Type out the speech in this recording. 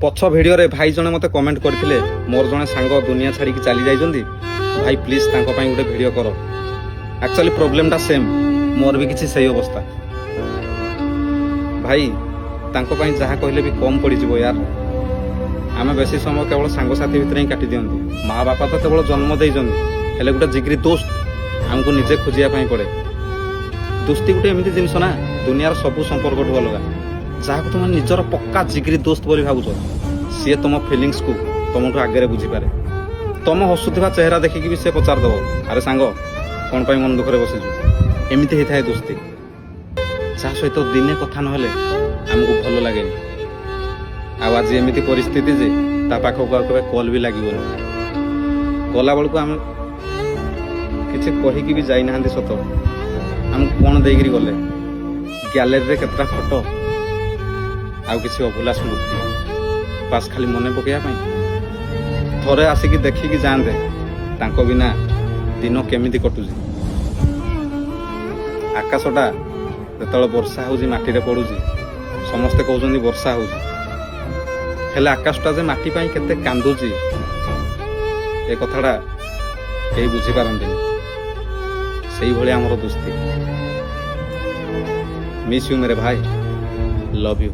ପଛ ଭିଡ଼ିଓରେ ଭାଇ ଜଣେ ମୋତେ କମେଣ୍ଟ କରିଥିଲେ ମୋର ଜଣେ ସାଙ୍ଗ ଦୁନିଆ ଛାଡ଼ିକି ଚାଲି ଯାଇଛନ୍ତି, ଭାଇ ପ୍ଲିଜ୍ ତାଙ୍କ ପାଇଁ ଗୋଟେ ଭିଡ଼ିଓ କର। ଆକ୍ଚୁଆଲି ପ୍ରୋବ୍ଲେମଟା ସେମ୍, ମୋର ବି କିଛି ସେଇ ଅବସ୍ଥା। ଭାଇ ତାଙ୍କ ପାଇଁ ଯାହା କହିଲେ ବି କମ୍ ପଡ଼ିଯିବ ୟାର। ଆମେ ବେଶୀ ସମୟ କେବଳ ସାଙ୍ଗସାଥି ଭିତରେ ହିଁ କାଟି ଦିଅନ୍ତି। ମା ବାପା ତ କେବଳ ଜନ୍ମ ଦେଇଛନ୍ତି, ହେଲେ ଗୋଟେ ଜିଗରି ଦୋସ୍ତ ଆମକୁ ନିଜେ ଖୋଜିବା ପାଇଁ ପଡ଼େ। ଦୋସ୍ତି ଗୋଟେ ଏମିତି ଜିନିଷ ନା, ଦୁନିଆର ସବୁ ସମ୍ପର୍କଠୁ ଅଲଗା। ଯାହାକୁ ତୁମେ ନିଜର ପକ୍କା ଜିଗରି ଦୋସ୍ତ ବୋଲି ଭାବୁଛ, ସିଏ ତୁମ ଫିଲିଙ୍ଗସକୁ ତୁମଠୁ ଆଗରେ ବୁଝିପାରେ। ତୁମ ହସୁଥିବା ଚେହେରା ଦେଖିକି ବି ସେ ପଚାରିଦେବ, ଆରେ ସାଙ୍ଗ କ'ଣ ପାଇଁ ମନ ଦୁଃଖରେ ବସିଛୁ। ଏମିତି ହେଇଥାଏ ଦୋସ୍ତି, ଯାହା ସହିତ ଦିନେ କଥା ନହେଲେ ଆମକୁ ଭଲ ଲାଗେନି। ଆଉ ଆଜି ଏମିତି ପରିସ୍ଥିତି ଯେ ତା ପାଖକୁ ଆଉ କେବେ କଲ୍ ବି ଲାଗିବନି। ଗଲାବେଳକୁ ଆମେ କିଛି କହିକି ବି ଯାଇନାହାନ୍ତି ସତ, ଆମକୁ କ'ଣ ଦେଇକିରି ଗଲେ। ଗ୍ୟାଲେରୀରେ କେତେଟା ଫଟୋ, ଆଉ କିଛି ଅଭୁଲା ସ୍ମୃତି, ବାସ୍ ଖାଲି ମନେ ପକାଇବା ପାଇଁ। ଥରେ ଆସିକି ଦେଖିକି ଯାଆନ୍ତେ ତାଙ୍କ ବିନା ଦିନ କେମିତି କଟୁଛି। ଆକାଶଟା ଯେତେବେଳେ ବର୍ଷା ହେଉଛି ମାଟିରେ ପଡ଼ୁଛି, ସମସ୍ତେ କହୁଛନ୍ତି ବର୍ଷା ହେଉଛି, ହେଲେ ଆକାଶଟା ଯେ ମାଟି ପାଇଁ କେତେ କାନ୍ଦୁଛି ଏ କଥାଟା କେହି ବୁଝିପାରନ୍ତିନି। ସେଇଭଳି ଆମର ଦୋସ୍ତି। ମିସ୍ ୟୁ मेरे भाई, लव यू।